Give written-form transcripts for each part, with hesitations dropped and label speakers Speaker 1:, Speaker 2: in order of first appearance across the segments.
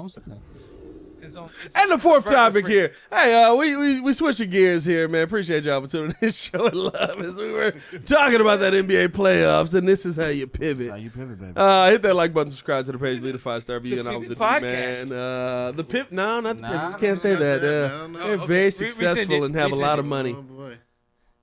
Speaker 1: I'm saying that.
Speaker 2: And the fourth topic here. Hey, we switching gears here, man. Appreciate y'all for tuning in. Showing love as we were talking about that NBA playoffs, and this is how you pivot.
Speaker 1: That's how you pivot, baby.
Speaker 2: Hit that like button, subscribe to the page, leave a 5-star review, and all the
Speaker 3: podcast.
Speaker 2: man. The pip, no, not the pip. You can't say that. They're very successful and have a lot of money.
Speaker 4: Oh, boy.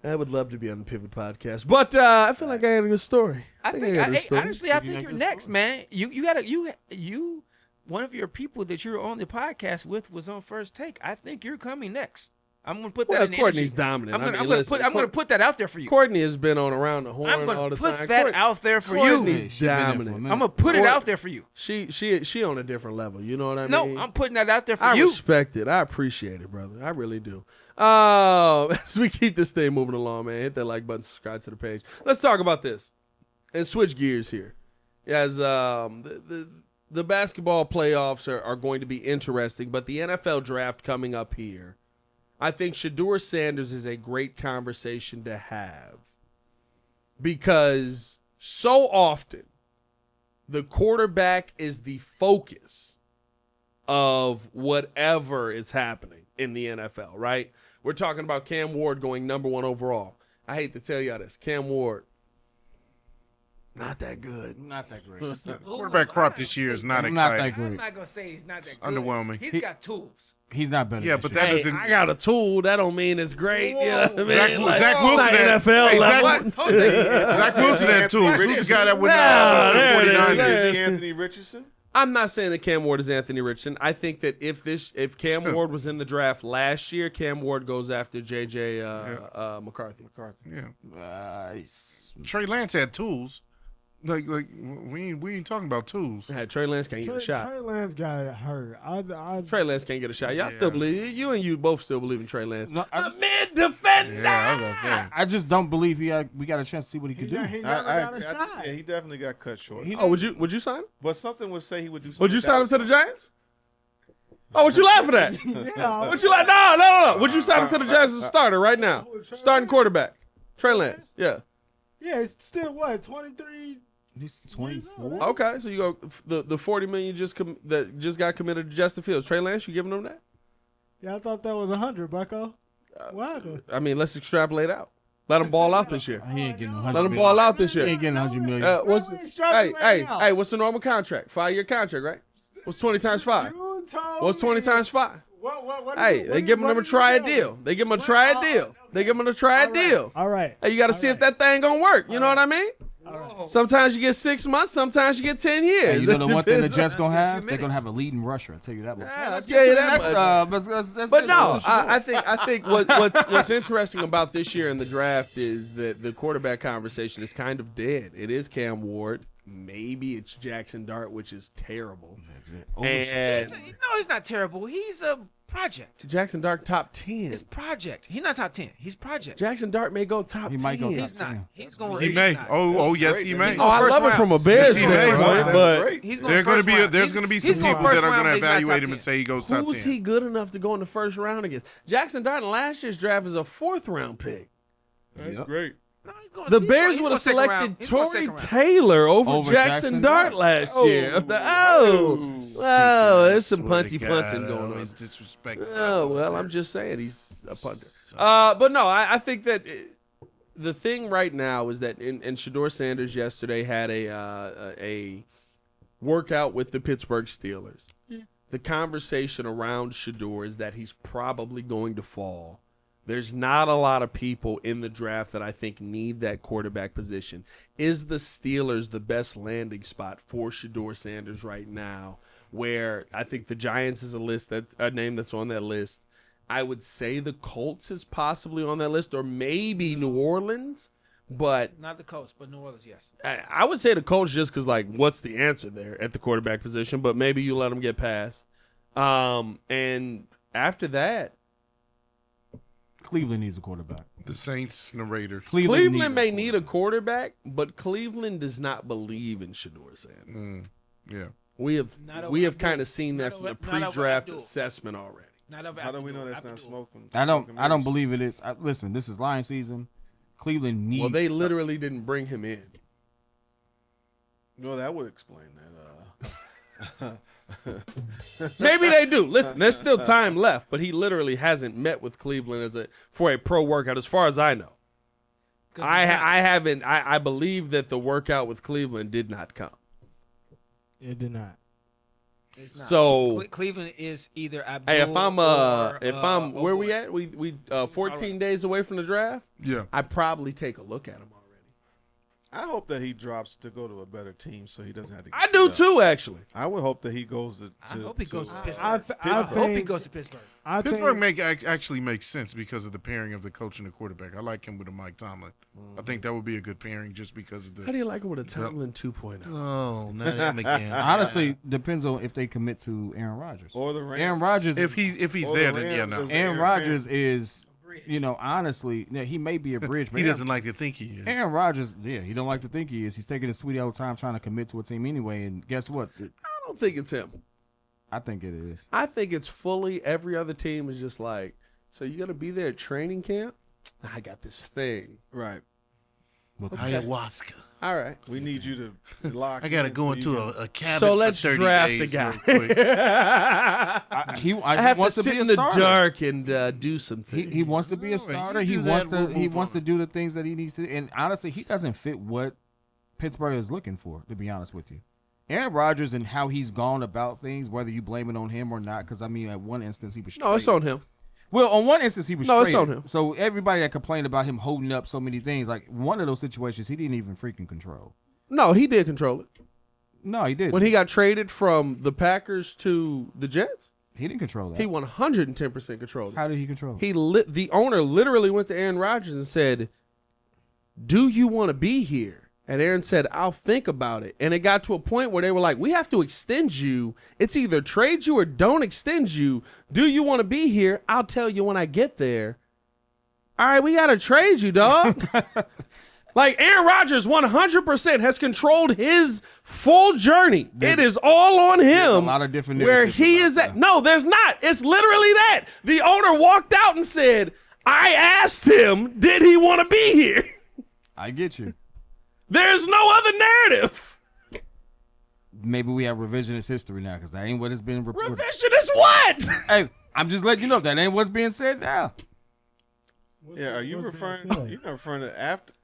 Speaker 2: I would love to be on the Pivot podcast, but I feel like I have a good story.
Speaker 3: Honestly, I think you're next, man. You one of your people that you're on the podcast with was on First Take. I think you're coming next. I'm gonna put that in the
Speaker 2: Courtney's
Speaker 3: energy.
Speaker 2: dominant.
Speaker 3: I'm gonna put that out there for you.
Speaker 2: Courtney has been on around the horn
Speaker 3: I'm
Speaker 2: all the
Speaker 3: gonna
Speaker 2: time.
Speaker 3: put that out there for
Speaker 2: Courtney's
Speaker 3: you.
Speaker 2: dominant.
Speaker 3: I'm gonna put it out there for you.
Speaker 2: She on a different level. You know what I mean?
Speaker 3: No, I'm putting that out there for
Speaker 2: I
Speaker 3: you.
Speaker 2: respect it. I appreciate it, brother. I really do. As we keep this thing moving along, man, hit that like button, subscribe to the page. Let's talk about this and switch gears here. As the basketball playoffs are going to be interesting, but the NFL draft coming up here, I think Shedeur Sanders is a great conversation to have because so often the quarterback is the focus of whatever is happening in the NFL, right? We're talking about Cam Ward going number 1 overall. I hate to tell y'all this. Cam Ward, not that good.
Speaker 1: Not that great.
Speaker 4: Quarterback crop this year is not
Speaker 1: Not
Speaker 4: exciting.
Speaker 1: that great.
Speaker 3: I'm not gonna say he's not that good.
Speaker 4: Underwhelming.
Speaker 3: He's got tools.
Speaker 1: He's not better.
Speaker 4: Yeah,
Speaker 1: this
Speaker 4: but
Speaker 1: year.
Speaker 4: that
Speaker 2: Hey,
Speaker 4: doesn't.
Speaker 2: I got a tool. That don't mean it's great. You know what I mean?
Speaker 4: Zach
Speaker 2: Like,
Speaker 4: Wilson
Speaker 2: it's not
Speaker 4: had-
Speaker 2: NFL
Speaker 4: hey,
Speaker 2: level.
Speaker 4: Zach Wilson had tools. Who's the guy that went
Speaker 2: Nah,
Speaker 4: to
Speaker 2: there it
Speaker 4: the
Speaker 2: is.
Speaker 4: 49ers?
Speaker 2: There
Speaker 5: Is he Anthony Richardson?
Speaker 2: I'm not saying that Cam Ward is Anthony Richardson. I think that if Cam Ward was in the draft last year, Cam Ward goes after J.J. McCarthy.
Speaker 4: Yeah. Trey Lance had tools. Like we ain't talking about tools.
Speaker 2: Trey Lance can't get a shot.
Speaker 6: Trey Lance got hurt.
Speaker 2: Trey Lance can't get a shot. Y'all still believe you and you both still believe in Trey Lance.
Speaker 1: No,
Speaker 2: the mid defender.
Speaker 4: Yeah, I was about to say.
Speaker 1: I just don't believe we got a chance to see what he could do.
Speaker 6: He never got a shot.
Speaker 5: Yeah, he definitely got cut short.
Speaker 2: Would you sign him?
Speaker 5: But something would say he would do something.
Speaker 2: Would you sign him to the Giants? Oh, what you laughing at?
Speaker 6: Yeah.
Speaker 2: What you like? No. Would you sign him to the Giants as a starter right now? Starting quarterback. Trey Lance. Yeah.
Speaker 6: Yeah, it's still what 23.
Speaker 1: He's 24.
Speaker 2: Okay, so you go the $40 million that just got committed to Justin Fields. Trey Lance, you giving him that?
Speaker 6: Yeah, I thought that was 100, Bucko. What happened?
Speaker 2: I mean, let's extrapolate out. Let him ball out this year.
Speaker 1: He ain't getting 100
Speaker 2: Let him
Speaker 1: million.
Speaker 2: ball out this
Speaker 1: He
Speaker 2: year.
Speaker 1: ain't getting 100 million.
Speaker 2: Hey, what's the normal contract? 5-year contract, right? What's 20 times 5? What's 20 times 5? Hey, they give him a triad deal. They give him a triad deal. They give him a triad deal.
Speaker 6: All right.
Speaker 2: Hey, you got to see if that thing gonna work. You know what I mean?
Speaker 6: Right.
Speaker 2: Sometimes you get 6 months. Sometimes you get 10 years.
Speaker 1: Hey, you know the one thing the
Speaker 2: Depends.
Speaker 1: Jets gonna have? They're gonna have a leading rusher. I'll tell you that much.
Speaker 2: Yeah, I'll tell you that much. But no,
Speaker 1: that's
Speaker 2: I think what's interesting about this year in the draft is that the quarterback conversation is kind of dead. It is Cam Ward. Maybe it's Jackson Dart, which is terrible. And
Speaker 3: No, he's not terrible. He's a project.
Speaker 2: Jackson Dart top 10.
Speaker 3: It's project. He's not top 10. He's project.
Speaker 2: Jackson Dart may go top 10.
Speaker 1: He might go top
Speaker 3: He's not.
Speaker 1: 10.
Speaker 3: He's going.
Speaker 4: He
Speaker 3: he's
Speaker 4: may.
Speaker 3: not.
Speaker 4: Oh, yes, he may.
Speaker 2: Oh, I
Speaker 3: first
Speaker 2: love it
Speaker 3: round.
Speaker 2: from a Bears
Speaker 4: Yes, he may.
Speaker 2: standpoint,
Speaker 4: That's
Speaker 2: but
Speaker 3: He's going
Speaker 4: There's
Speaker 3: first round.
Speaker 4: there's gonna be some
Speaker 3: He's going
Speaker 4: people that
Speaker 3: first
Speaker 4: are
Speaker 3: round,
Speaker 4: gonna
Speaker 3: but he's not
Speaker 4: evaluate
Speaker 3: top
Speaker 4: him and
Speaker 3: 10.
Speaker 4: say he goes top 10.
Speaker 2: who's he good enough to go in the first round against? Jackson Dart in last year's draft is a 4th round pick.
Speaker 5: That's great.
Speaker 3: No, he's going-
Speaker 2: The
Speaker 3: he's
Speaker 2: Bears
Speaker 3: going
Speaker 2: would have
Speaker 3: second round.
Speaker 2: selected
Speaker 3: He's going
Speaker 2: Torrey
Speaker 3: second round.
Speaker 2: Taylor over Jackson
Speaker 1: Jackson
Speaker 2: Dart
Speaker 1: Dart.
Speaker 2: last year. There's some punty punting going on.
Speaker 4: Disrespect.
Speaker 2: Oh, well, I'm just saying he's a punter. But no, I think that the thing right now is that and Shedeur Sanders yesterday had a workout with the Pittsburgh Steelers. The conversation around Shedeur is that he's probably going to fall. There's not a lot of people in the draft that I think need that quarterback position. Is the Steelers the best landing spot for Shedeur Sanders right now? Where I think the Giants is a name that's on that list. I would say the Colts is possibly on that list, or maybe New Orleans. But
Speaker 3: Not the Colts, but New Orleans, yes.
Speaker 2: I would say the Colts just because, like, what's the answer there at the quarterback position? But maybe you let them get past. And after that,
Speaker 1: Cleveland needs a quarterback.
Speaker 4: The Saints and the Raiders.
Speaker 2: Cleveland may need a quarterback, but Cleveland does not believe in Shedeur Sanders.
Speaker 4: Yeah.
Speaker 2: We have
Speaker 3: Not over
Speaker 2: kind
Speaker 3: Abdul.
Speaker 2: of seen that
Speaker 3: Not
Speaker 2: from the
Speaker 3: over- not over
Speaker 2: pre-draft
Speaker 3: Abdul.
Speaker 2: assessment already.
Speaker 3: Not of
Speaker 5: How do we
Speaker 3: Abdul.
Speaker 5: know that's not
Speaker 3: Abdul.
Speaker 5: smoking?
Speaker 1: I
Speaker 5: smoking
Speaker 1: don't
Speaker 5: mirrors?
Speaker 1: believe it is. Listen, this is Lion season. Cleveland needs.
Speaker 2: Well, they literally didn't bring him in.
Speaker 5: Well, that would explain that.
Speaker 2: Maybe they do. Listen, there's still time left, but he literally hasn't met with Cleveland for a pro workout, as far as I know. I haven't. I believe that the workout with Cleveland did not come.
Speaker 6: It did not.
Speaker 3: It's not.
Speaker 2: So
Speaker 3: Cleveland is either Abdul
Speaker 2: hey, if I'm where
Speaker 3: oh
Speaker 2: we
Speaker 3: boy.
Speaker 2: at? We 14 days away from the draft.
Speaker 4: Yeah.
Speaker 2: I'd probably take a look at him already.
Speaker 5: I hope that he drops to go to a better team so he doesn't have to.
Speaker 2: I do too, actually.
Speaker 5: I would hope that he goes to.
Speaker 3: I hope he goes to
Speaker 6: I,
Speaker 3: Pittsburgh.
Speaker 6: th-
Speaker 3: I
Speaker 6: I
Speaker 3: hope he
Speaker 6: think
Speaker 3: goes to Pittsburgh.
Speaker 6: I
Speaker 4: Pittsburgh
Speaker 6: think
Speaker 4: actually makes sense because of the pairing of the coach and the quarterback. I like him with a Mike Tomlin. I think that would be a good pairing just because of
Speaker 2: How
Speaker 4: the.
Speaker 2: do you like him with a Tomlin 2.0?
Speaker 4: Oh, not him again.
Speaker 1: Honestly, depends on if they commit to Aaron Rodgers.
Speaker 5: Or the Rams.
Speaker 1: Aaron Rodgers.
Speaker 4: if he's
Speaker 5: Or
Speaker 4: there,
Speaker 5: the
Speaker 4: then yeah,
Speaker 5: Rams
Speaker 4: no.
Speaker 5: is-
Speaker 1: Aaron
Speaker 5: Aaron
Speaker 1: Rodgers is, honestly, he may be a bridge, but
Speaker 4: He doesn't like to think he is.
Speaker 1: Aaron Rodgers, he don't like to think he is. He's taking his sweet old time trying to commit to a team anyway. And guess what?
Speaker 2: I don't think it's him.
Speaker 1: I think it is.
Speaker 2: I think it's fully every other team is just like, so you got to be there at training camp? I got this thing.
Speaker 5: Right.
Speaker 4: Ayahuasca.
Speaker 2: All right.
Speaker 5: We need you to lock.
Speaker 4: I got to
Speaker 5: in
Speaker 4: go
Speaker 5: so you
Speaker 4: into
Speaker 5: can-
Speaker 4: a cabin
Speaker 2: So
Speaker 4: for
Speaker 2: let's
Speaker 4: 30
Speaker 2: draft
Speaker 4: days
Speaker 2: the guy.
Speaker 4: real quick.
Speaker 2: I have to
Speaker 1: wants
Speaker 2: sit
Speaker 1: be a
Speaker 2: in the
Speaker 1: starter.
Speaker 2: dark and do some
Speaker 1: He,
Speaker 2: things.
Speaker 1: he wants to be a
Speaker 4: All right,
Speaker 1: starter.
Speaker 4: you
Speaker 1: He
Speaker 4: do
Speaker 1: wants
Speaker 4: that,
Speaker 1: to.
Speaker 4: we'll
Speaker 1: He
Speaker 4: move
Speaker 1: wants
Speaker 4: on.
Speaker 1: to do the things that he needs to. And honestly, he doesn't fit what Pittsburgh is looking for. To be honest with you, Aaron Rodgers and how he's gone about things, whether you blame it on him or not, because I mean, at one instance he was.
Speaker 2: No, it's
Speaker 1: traded.
Speaker 2: on him.
Speaker 1: Well, on one instance he was.
Speaker 2: No, it's
Speaker 1: traded.
Speaker 2: on him.
Speaker 1: So everybody that complained about him holding up so many things, like one of those situations, he didn't even freaking control.
Speaker 2: No, he did control it.
Speaker 1: No, he didn't.
Speaker 2: When he got traded from the Packers to the Jets,
Speaker 1: he didn't control that.
Speaker 2: he 110% controlled it.
Speaker 1: How did he control it?
Speaker 2: The owner literally went to Aaron Rodgers and said, "Do you want to be here?" And Aaron said, "I'll think about it." And it got to a point where they were like, "We have to extend you. It's either trade you or don't extend you. Do you want to be here? I'll tell you when I get there." All right, we got to trade you, dog. Like Aaron Rodgers 100% has controlled his full journey. It is all on
Speaker 1: There's a
Speaker 2: him.
Speaker 1: lot of different
Speaker 2: Where
Speaker 1: narratives
Speaker 2: he
Speaker 1: about
Speaker 2: is at.
Speaker 1: that.
Speaker 2: No, there's not. It's literally that. The owner walked out and said, I asked him, did he want to be here?
Speaker 1: I get you.
Speaker 2: There's no other narrative.
Speaker 1: Maybe we have revisionist history now because that ain't what has been reported.
Speaker 2: Revisionist what?
Speaker 1: Hey, I'm just letting you know that ain't what's being said now.
Speaker 5: Yeah, are you
Speaker 6: What's being
Speaker 5: referring?
Speaker 6: said?
Speaker 5: You're not referring to after.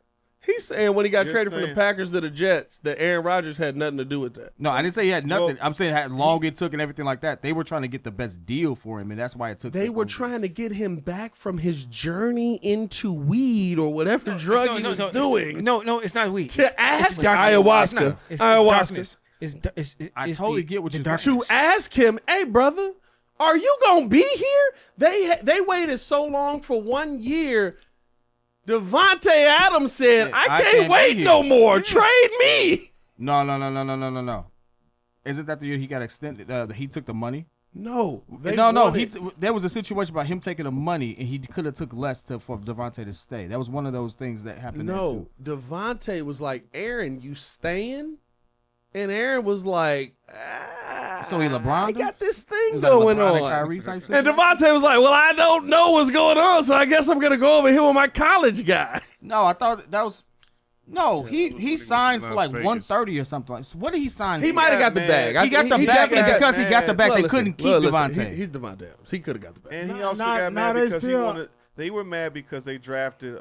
Speaker 2: He's saying when he got
Speaker 5: You're
Speaker 2: traded from the
Speaker 5: saying-
Speaker 2: Packers to the Jets that Aaron Rodgers had nothing to do with that.
Speaker 1: No, I didn't say he had nothing.
Speaker 5: Well,
Speaker 1: I'm saying how long it took and everything like that. They were trying to get the best deal for him, and that's why it took.
Speaker 2: They
Speaker 1: so
Speaker 2: were
Speaker 1: long.
Speaker 2: trying to get him back from his journey into weed or whatever drug he was doing.
Speaker 3: No, it's not weed.
Speaker 2: To ask
Speaker 3: It's darkness.
Speaker 2: ayahuasca.
Speaker 3: It's not. It's
Speaker 2: Ayahuasca.
Speaker 3: darkness. It's
Speaker 1: I totally get what
Speaker 3: the
Speaker 1: you're
Speaker 3: darkness.
Speaker 2: To ask him, hey brother, are you gonna be here? They waited so long for 1 year. Devontae Adams said, I can't
Speaker 1: be
Speaker 2: wait
Speaker 1: here."
Speaker 2: no more. Trade me.
Speaker 1: No. Isn't that the year he got extended? He took the money.
Speaker 2: No.
Speaker 1: There was a situation about him taking the money, and he could have took less for Devontae to stay. That was one of those things that happened.
Speaker 2: No. Devontae was like, Aaron, you staying? And Aaron was like,
Speaker 1: So he LeBron
Speaker 2: I
Speaker 1: him?
Speaker 2: got this
Speaker 1: It
Speaker 2: thing
Speaker 1: was like
Speaker 2: going
Speaker 1: LeBron and
Speaker 2: on.
Speaker 1: Kyrie type
Speaker 2: And
Speaker 1: situation.
Speaker 2: Devontae was like, well, I don't know what's going on, so I guess I'm going to go over here with my college guy.
Speaker 1: No, I thought that was. No, he signed for
Speaker 4: Las
Speaker 1: like
Speaker 4: Vegas.
Speaker 1: 130 or something. Like, what did he sign?
Speaker 2: He might have got the
Speaker 5: mad.
Speaker 2: bag.
Speaker 1: He got the bag,
Speaker 5: definitely
Speaker 1: and
Speaker 5: got
Speaker 1: because he got the
Speaker 5: mad.
Speaker 1: bag,
Speaker 2: Well,
Speaker 1: they
Speaker 2: listen,
Speaker 1: couldn't keep
Speaker 2: well, listen,
Speaker 1: Devontae.
Speaker 2: He's Devontae Adams. He could have got the bag.
Speaker 5: And he
Speaker 6: No,
Speaker 5: also
Speaker 6: not-
Speaker 5: got mad
Speaker 6: not
Speaker 5: because he
Speaker 6: still-
Speaker 5: wanted. They were mad because they drafted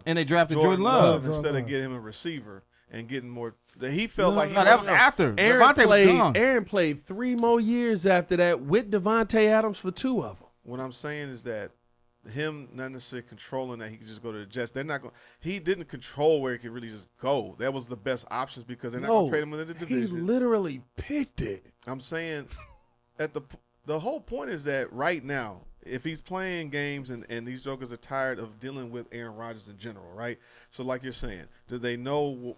Speaker 1: And they drafted
Speaker 5: Jordan Love
Speaker 6: Jordan
Speaker 5: instead
Speaker 6: Love.
Speaker 5: of getting him a receiver and getting more. He felt like he
Speaker 1: No, that was
Speaker 5: wasn't-
Speaker 1: after.
Speaker 2: Aaron
Speaker 1: Devontae was gone.
Speaker 2: Aaron played 3 more years after that with Devontae Adams for 2 of them.
Speaker 5: What I'm saying is that him not necessarily controlling that he could just go to the Jets. They're not going. He didn't control where he could really just go. That was the best options because they're not going to trade him in the
Speaker 2: he
Speaker 5: division.
Speaker 2: literally picked it.
Speaker 5: I'm saying at the whole point is that right now, if he's playing games and these jokers are tired of dealing with Aaron Rodgers in general, right? So like you're saying, do they know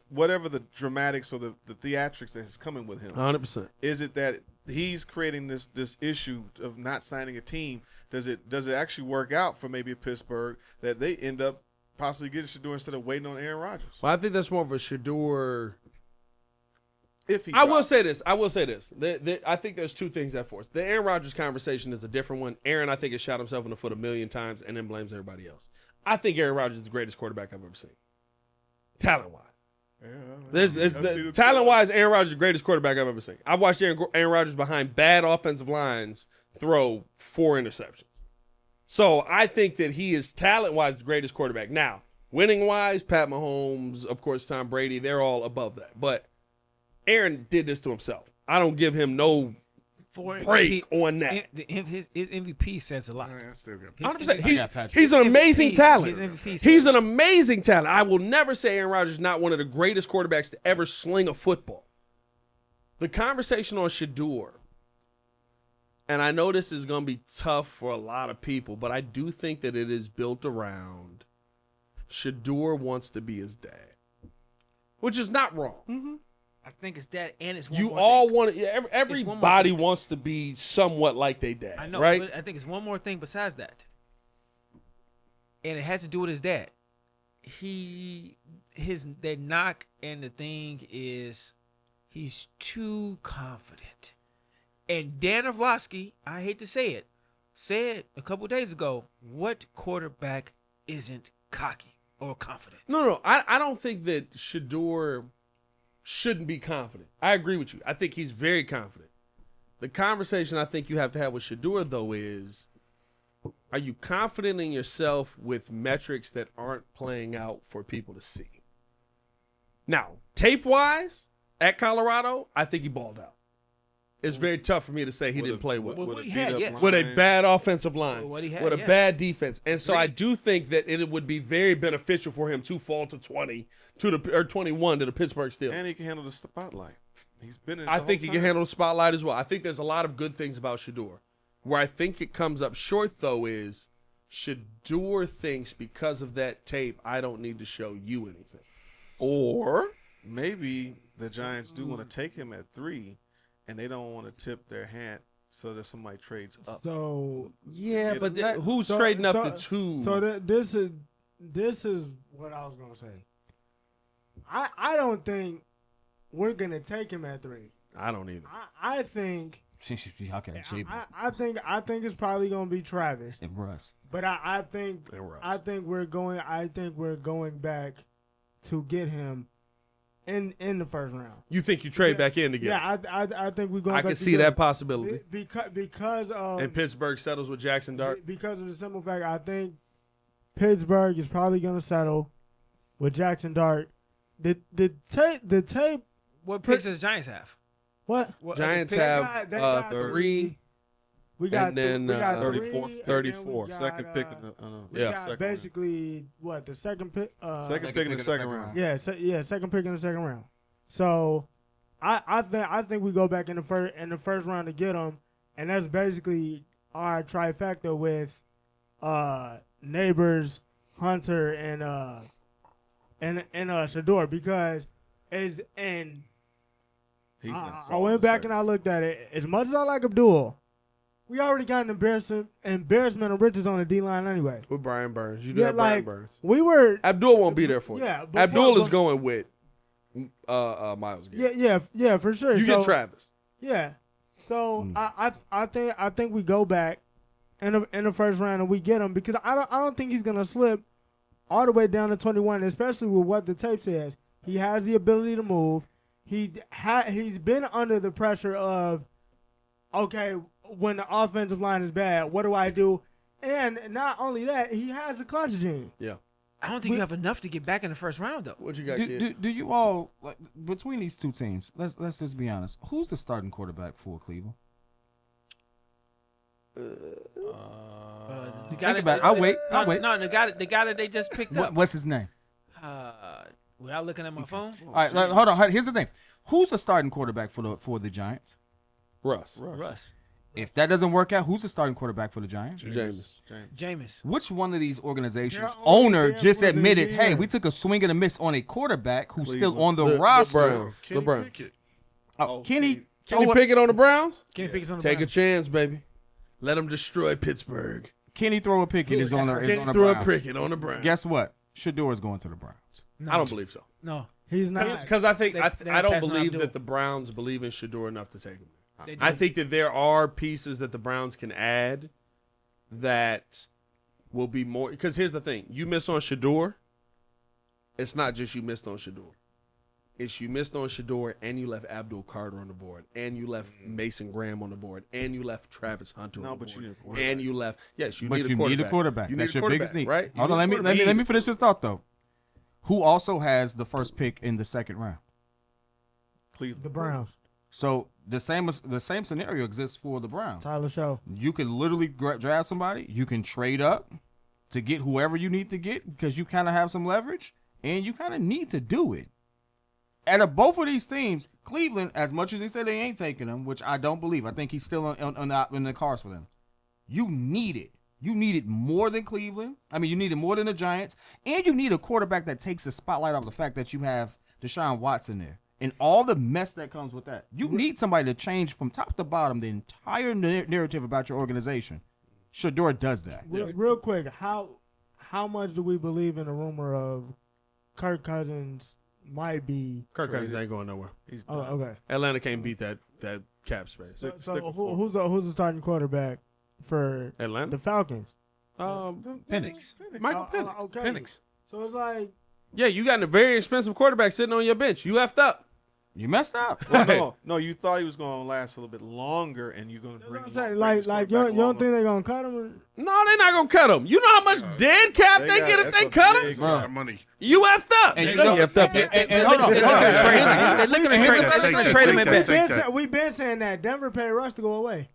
Speaker 5: whatever the dramatics or the theatrics that is coming with him?
Speaker 2: 100%.
Speaker 5: Is it that he's creating this issue of not signing a team? Does it actually work out for maybe Pittsburgh that they end up possibly getting Shedeur instead of waiting on Aaron Rodgers?
Speaker 2: Well, I think that's more of a Shedeur.
Speaker 5: If he
Speaker 2: I will
Speaker 5: drops.
Speaker 2: say this. I think there's 2 things that force. The Aaron Rodgers conversation is a different one. Aaron, I think, has shot himself in the foot 1,000,000 times and then blames everybody else. I think Aaron Rodgers is the greatest quarterback I've ever seen. Talent-wise. Talent-wise, Aaron Rodgers is the greatest quarterback I've ever seen. I've watched Aaron Rodgers behind bad offensive lines throw 4 interceptions. So I think that he is talent-wise the greatest quarterback. Now, winning-wise, Pat Mahomes, of course, Tom Brady, they're all above that. But Aaron did this to himself. I don't give him no break on that.
Speaker 3: His MVP says a lot.
Speaker 4: I still got
Speaker 2: 100%. He's an amazing talent.
Speaker 3: His MVP
Speaker 2: He's an amazing talent. I will never say Aaron Rodgers is not one of the greatest quarterbacks to ever sling a football. The conversation on Shedeur, and I know this is going to be tough for a lot of people, but I do think that it is built around Shedeur wants to be his dad, which is not wrong.
Speaker 3: Mm-hmm. I think it's that, and it's one
Speaker 2: You
Speaker 3: more
Speaker 2: all
Speaker 3: thing.
Speaker 2: want to. Everybody wants to be somewhat like their dad.
Speaker 3: I know,
Speaker 2: right?
Speaker 3: but I think it's one more thing besides that, and it has to do with his dad. Their knock and the thing is, he's too confident. And Dan Orlovsky, I hate to say it, said a couple days ago, what quarterback isn't cocky or confident?
Speaker 2: No. I don't think that Shedeur shouldn't be confident. I agree with you. I think he's very confident. The conversation I think you have to have with Shedeur, though, is are you confident in yourself with metrics that aren't playing out for people to see? Now, tape-wise, at Colorado, I think he balled out. It's very tough for me to say he didn't play well.
Speaker 3: What he had, yes.
Speaker 2: With a bad offensive line,
Speaker 3: What he had,
Speaker 2: with a
Speaker 3: yes.
Speaker 2: bad defense. And so I do think that it would be very beneficial for him to fall to 21 to the Pittsburgh Steelers.
Speaker 5: And he can handle the spotlight. He's been in.
Speaker 2: I think he can handle the spotlight as well. I think there's a lot of good things about Shedeur. Where I think it comes up short, though, is Shedeur thinks because of that tape, I don't need to show you anything.
Speaker 5: Or maybe the Giants do want to take him at 3, and they don't want to tip their hat so that somebody trades up.
Speaker 6: So
Speaker 2: Yeah, but who's
Speaker 6: so-
Speaker 2: trading up
Speaker 6: so-
Speaker 2: to 2?
Speaker 6: So this is what I was gonna say. I don't think we're gonna take him at 3.
Speaker 2: I don't either.
Speaker 6: I think
Speaker 1: Okay, Jay
Speaker 6: I think it's probably gonna be Travis.
Speaker 1: and Russ.
Speaker 6: But I think
Speaker 2: And Russ.
Speaker 6: I think we're going back to get him in the first round.
Speaker 2: You think you trade back in together?
Speaker 6: Yeah, I think we're going.
Speaker 2: I
Speaker 6: back
Speaker 2: can see
Speaker 6: together.
Speaker 2: that possibility.
Speaker 6: because of
Speaker 2: And Pittsburgh settles with Jackson Dart.
Speaker 6: because of the simple fact I think Pittsburgh is probably going to settle with Jackson Dart. The tape.
Speaker 3: What picks does Giants have?
Speaker 6: What?
Speaker 2: Giants
Speaker 6: They
Speaker 2: have
Speaker 6: they got
Speaker 2: 3.
Speaker 6: We got
Speaker 2: and then,
Speaker 6: we got
Speaker 5: 34.
Speaker 6: 3, and then
Speaker 2: 34.
Speaker 6: we got,
Speaker 5: Second pick in the
Speaker 6: we
Speaker 2: Yeah.
Speaker 6: got
Speaker 5: second
Speaker 6: basically what the second pick.
Speaker 5: second pick in the second round.
Speaker 6: Yeah, second pick in the second round. So, I think we go back in the first round to get him, and that's basically our trifecta with Neighbors, Hunter, and Shedeur because
Speaker 5: He's not
Speaker 6: I
Speaker 5: falling
Speaker 6: went
Speaker 5: to
Speaker 6: back
Speaker 5: second.
Speaker 6: and I looked at it. As much as I like Abdul, we already got an embarrassment of riches on the D line anyway.
Speaker 2: With Brian Burns. You do
Speaker 6: Yeah,
Speaker 2: have Brian
Speaker 6: like
Speaker 2: Burns.
Speaker 6: we were.
Speaker 2: Abdul won't be there for you.
Speaker 6: Yeah, before-
Speaker 2: Abdul is
Speaker 6: but-
Speaker 2: going with Miles Garrett.
Speaker 6: Yeah, for sure.
Speaker 2: You
Speaker 6: So,
Speaker 2: get Travis.
Speaker 6: Yeah. So I think we go back in the first round and we get him because I don't think he's gonna slip all the way down to 21, especially with what the tape says. He has the ability to move. He's been under the pressure of, okay, when the offensive line is bad, what do I do? And not only that, he has the clutch gene.
Speaker 2: Yeah.
Speaker 3: I don't think you have enough to get back in the first round, though.
Speaker 2: What you got, kid?
Speaker 1: Do you all like between these two teams? Let's just be honest. Who's the starting quarterback for Cleveland?
Speaker 3: Think
Speaker 1: about it. I'll wait.
Speaker 3: No, the guy that they just picked up.
Speaker 1: What's his name?
Speaker 3: Without looking at my phone.
Speaker 1: All right, hold on. Here's the thing. Who's the starting quarterback for the Giants?
Speaker 2: Russ.
Speaker 1: If that doesn't work out, who's the starting quarterback for the Giants?
Speaker 2: James.
Speaker 3: Jameis.
Speaker 1: Which one of these organizations'
Speaker 6: They're only
Speaker 1: owner
Speaker 6: there
Speaker 1: just
Speaker 6: for the
Speaker 1: admitted,
Speaker 6: year.
Speaker 1: hey, we took a swing and a miss on a quarterback who's still
Speaker 5: Cleveland.
Speaker 1: on the roster?
Speaker 2: Browns.
Speaker 4: Kenny
Speaker 2: The Browns.
Speaker 4: Pickett.
Speaker 1: Kenny
Speaker 2: Kenny Pickett on the Browns?
Speaker 3: Kenny Pickett's on the
Speaker 2: Take a
Speaker 3: Browns.
Speaker 2: chance, baby. Let him destroy Pittsburgh.
Speaker 1: Kenny throw a Pickett is on the
Speaker 2: Kenny
Speaker 1: Browns.
Speaker 2: throw a Pickett on the Browns.
Speaker 1: Guess what? Shedeur is going to the Browns.
Speaker 3: No,
Speaker 2: I don't believe so.
Speaker 3: No.
Speaker 6: He's not.
Speaker 2: Because I think
Speaker 3: They-
Speaker 2: I
Speaker 3: they're
Speaker 2: don't
Speaker 3: passing on
Speaker 2: believe
Speaker 3: Abdul.
Speaker 2: that the Browns believe in Shedeur enough to take him.
Speaker 3: They
Speaker 2: I
Speaker 3: do.
Speaker 2: think that there are pieces that the Browns can add that will be more. Because here's the thing: you miss on Shedeur. It's not just you missed on Shedeur. is you missed on Shedeur and you left Abdul Carter on the board and you left Mason Graham on the board and you left Travis Hunter on the board.
Speaker 5: You need a quarterback.
Speaker 2: And you left you
Speaker 1: But
Speaker 2: need
Speaker 1: you
Speaker 2: a quarterback.
Speaker 1: need a quarterback.
Speaker 2: You
Speaker 1: That's
Speaker 2: need a
Speaker 1: your biggest
Speaker 2: quarterback,
Speaker 1: need.
Speaker 2: right?
Speaker 1: Hold on, let me finish this thought though. Who also has the first pick in the second round?
Speaker 5: Cleveland.
Speaker 6: The Browns.
Speaker 1: So the same scenario exists for the Browns.
Speaker 6: Tyler Show.
Speaker 1: You can literally draft somebody. You can trade up to get whoever you need to get because you kind of have some leverage, and you kind of need to do it. Out of both of these teams, Cleveland, as much as they say they ain't taking him, which I don't believe, I think he's still in the cards for them. You need it. You need it more than Cleveland. I mean, you need it more than the Giants, and you need a quarterback that takes the spotlight off the fact that you have Deshaun Watson there. And all the mess that comes with that. You need somebody to change from top to bottom the entire narrative about your organization. Shedeur does that.
Speaker 6: Real quick, how much do we believe in the rumor of Kirk Cousins might be?
Speaker 2: Kirk Cousins ain't going nowhere.
Speaker 5: He's
Speaker 6: Oh,
Speaker 5: done.
Speaker 6: okay.
Speaker 2: Atlanta can't beat that cap space.
Speaker 6: So
Speaker 5: Stick with
Speaker 6: who's the starting quarterback for
Speaker 2: Atlanta?
Speaker 6: the Falcons?
Speaker 3: Penix.
Speaker 2: Michael Penix.
Speaker 6: Okay.
Speaker 3: Penix.
Speaker 6: So it's like
Speaker 2: Yeah, you got a very expensive quarterback sitting on your bench. You effed up.
Speaker 1: You messed up.
Speaker 5: Well, no, you thought he was going to last a little bit longer, and you're going to
Speaker 6: that's
Speaker 5: bring
Speaker 6: what I'm
Speaker 5: him
Speaker 6: saying.
Speaker 5: on,
Speaker 6: Like
Speaker 5: bring
Speaker 6: like
Speaker 5: this
Speaker 6: you
Speaker 5: quarterback
Speaker 6: don't
Speaker 5: along.
Speaker 6: think they're gonna cut him?
Speaker 2: No, they're not gonna cut him. You know how much dead cap they
Speaker 5: got-
Speaker 2: get if
Speaker 5: that's
Speaker 2: they
Speaker 5: a
Speaker 2: cut
Speaker 5: big-
Speaker 2: him?
Speaker 4: Got money.
Speaker 2: You effed up.
Speaker 1: And
Speaker 2: You
Speaker 1: you
Speaker 2: know
Speaker 1: know-
Speaker 2: you effed up.
Speaker 1: And hold on.
Speaker 3: They're looking to trade him in
Speaker 4: Take
Speaker 3: back.
Speaker 4: that.
Speaker 6: We've been saying that Denver paid Russ to go away.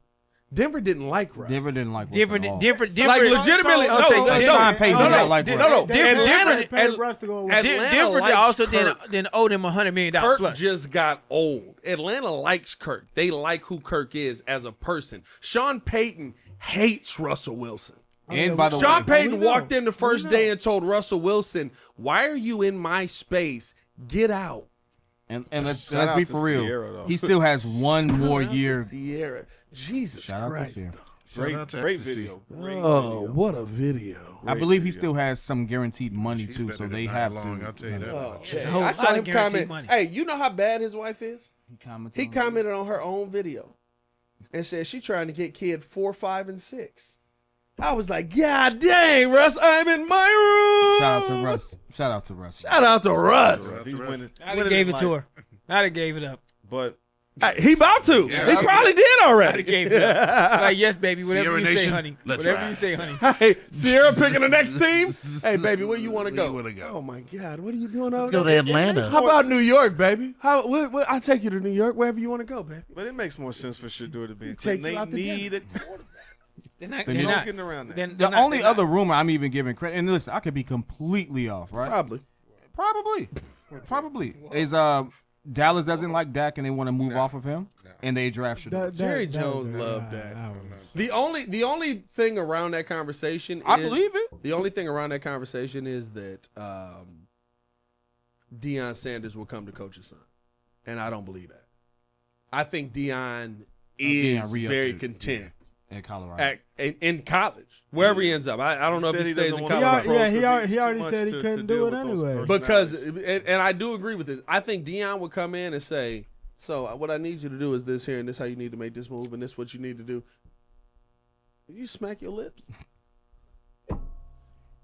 Speaker 2: Denver didn't like Russ.
Speaker 1: Denver didn't like
Speaker 3: Different.
Speaker 2: Like legitimately.
Speaker 6: So-
Speaker 2: no,
Speaker 6: so-
Speaker 2: no,
Speaker 1: Sean Payton does not like
Speaker 2: no,
Speaker 1: Russ.
Speaker 2: no.
Speaker 6: Denver
Speaker 2: Atlanta-
Speaker 6: paid Russ to go away.
Speaker 2: Atlanta
Speaker 3: Denver
Speaker 2: likes
Speaker 3: also
Speaker 2: Kirk.
Speaker 3: then owed him $100 million
Speaker 2: Kirk
Speaker 3: plus.
Speaker 2: just got old. Atlanta likes Kirk. They like who Kirk is as a person. Sean Payton hates Russell Wilson.
Speaker 1: And by the
Speaker 2: Sean
Speaker 1: way,
Speaker 2: Payton
Speaker 6: we know.
Speaker 2: walked in the first
Speaker 6: We
Speaker 2: day
Speaker 6: know.
Speaker 2: and told Russell Wilson, "Why are you in my space? Get out."
Speaker 1: and let's
Speaker 5: Shout out
Speaker 1: be
Speaker 5: to
Speaker 1: for real.
Speaker 5: Sierra, though.
Speaker 1: He still has one more year.
Speaker 2: Sierra. Jesus
Speaker 1: Shout out to
Speaker 2: Christ.
Speaker 1: Sierra.
Speaker 5: Great video. Great
Speaker 2: Oh,
Speaker 5: video.
Speaker 2: what a video.
Speaker 1: I believe he still has some guaranteed money too, so they have
Speaker 4: long,
Speaker 1: to.
Speaker 4: I'll tell you that.
Speaker 2: Oh,
Speaker 3: a
Speaker 2: yeah.
Speaker 3: whole
Speaker 2: I saw
Speaker 3: lot of
Speaker 2: him
Speaker 3: guaranteed
Speaker 2: comment.
Speaker 3: money.
Speaker 2: Hey, you know how bad his wife is?
Speaker 1: commented.
Speaker 2: He commented on her own video and said she trying to get kid 4, 5, and 6. I was like, God dang, Russ, I'm in my room.
Speaker 1: Shout out to Russ. Shout out to Russ.
Speaker 2: Shout out to Russ.
Speaker 5: He's winning.
Speaker 3: I'd have gave it to her. I'd have gave it up.
Speaker 5: But
Speaker 2: Hey, he about to.
Speaker 4: Yeah,
Speaker 2: he
Speaker 4: I-
Speaker 2: probably did
Speaker 3: I'd
Speaker 2: already.
Speaker 3: have gave it up. Like, yes, baby, whatever
Speaker 4: Sierra
Speaker 3: you say,
Speaker 4: Nation,
Speaker 3: honey.
Speaker 4: let's
Speaker 3: Whatever
Speaker 4: ride.
Speaker 3: you say, honey.
Speaker 2: Hey, Sierra picking the next team. Hey, baby, where you want to
Speaker 4: Where
Speaker 2: go?
Speaker 4: you wanna go?
Speaker 2: Oh my God, what are you doing over
Speaker 7: Let's go
Speaker 2: there?
Speaker 7: to Atlanta.
Speaker 2: How about New York, baby? I'll take you to New York, wherever you want to go, baby.
Speaker 5: it makes more sense for Shedeur to be in
Speaker 2: Take
Speaker 5: Cleveland.
Speaker 2: you out
Speaker 5: They
Speaker 2: to
Speaker 5: need a quarterback.
Speaker 3: They're not.
Speaker 1: Then
Speaker 3: They're
Speaker 1: you-
Speaker 3: not.
Speaker 5: Getting around that.
Speaker 3: They're
Speaker 1: The
Speaker 3: not-
Speaker 1: only
Speaker 3: they're not.
Speaker 1: other rumor I'm even giving credit, and listen, I could be completely off, right? Probably is Dallas doesn't like Dak and they want to move off of him, and they draft Shedeur.
Speaker 2: Jerry Jones loved that. The only thing around that conversation,
Speaker 1: I
Speaker 2: is,
Speaker 1: believe it.
Speaker 2: The only thing around that conversation is that Deion Sanders will come to coach his son, and I don't believe that. I think Deion is
Speaker 1: Deion re-upped
Speaker 2: very
Speaker 1: it,
Speaker 2: content
Speaker 1: in Colorado.
Speaker 2: in college, wherever he ends up. I don't know if he stays in
Speaker 5: doesn't wanna
Speaker 2: Colorado.
Speaker 5: be pros
Speaker 6: Yeah, he
Speaker 5: 'cause
Speaker 6: already-
Speaker 5: he's
Speaker 6: he
Speaker 5: too
Speaker 6: already
Speaker 5: much
Speaker 6: said he
Speaker 5: to
Speaker 6: couldn't
Speaker 5: deal
Speaker 6: do it
Speaker 5: with those
Speaker 6: anyway.
Speaker 2: Because,
Speaker 5: personalities.
Speaker 2: and I do agree with this. I think Deion would come in and say, so what I need you to do is this here, and this how you need to make this move, and this what you need to do. You smack your lips.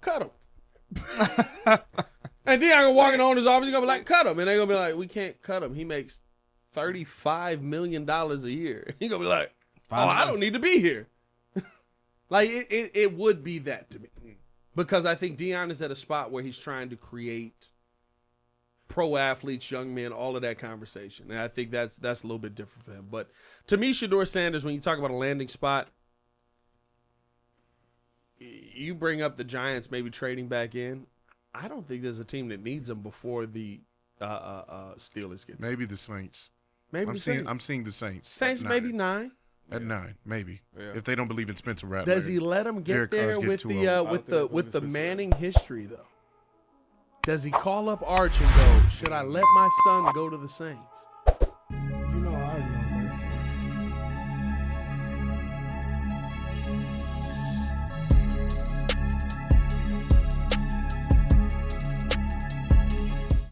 Speaker 2: Cut him. And Deion gonna walk in on his office, he's gonna be like, cut him. And they're gonna be like, we can't cut him. He makes $35 million a year. He's gonna be like, oh, I don't need to be here. Like, it would be that to me. Because I think Deion is at a spot where he's trying to create pro athletes, young men, all of that conversation. And I think that's a little bit different for him. But to me, Shedeur Sanders, when you talk about a landing spot, you bring up the Giants maybe trading back in. I don't think there's a team that needs them before the Steelers get there.
Speaker 4: Maybe the Saints.
Speaker 2: Maybe
Speaker 4: I'm
Speaker 2: the
Speaker 4: seeing.
Speaker 2: Saints.
Speaker 4: I'm seeing the Saints.
Speaker 2: Saints
Speaker 4: at
Speaker 2: maybe
Speaker 4: 9.
Speaker 2: 9.
Speaker 4: At 9, maybe.
Speaker 5: Yeah.
Speaker 4: If they don't believe in Spencer Rattler.
Speaker 2: Does he let him get
Speaker 4: Derek Carr's
Speaker 2: there
Speaker 4: getting
Speaker 2: with
Speaker 4: too
Speaker 2: the
Speaker 4: old.
Speaker 2: with
Speaker 5: I
Speaker 2: the
Speaker 5: think
Speaker 2: with the
Speaker 5: Spencer
Speaker 2: Manning history though? Does he call up Arch and go, should I let my son go to the Saints?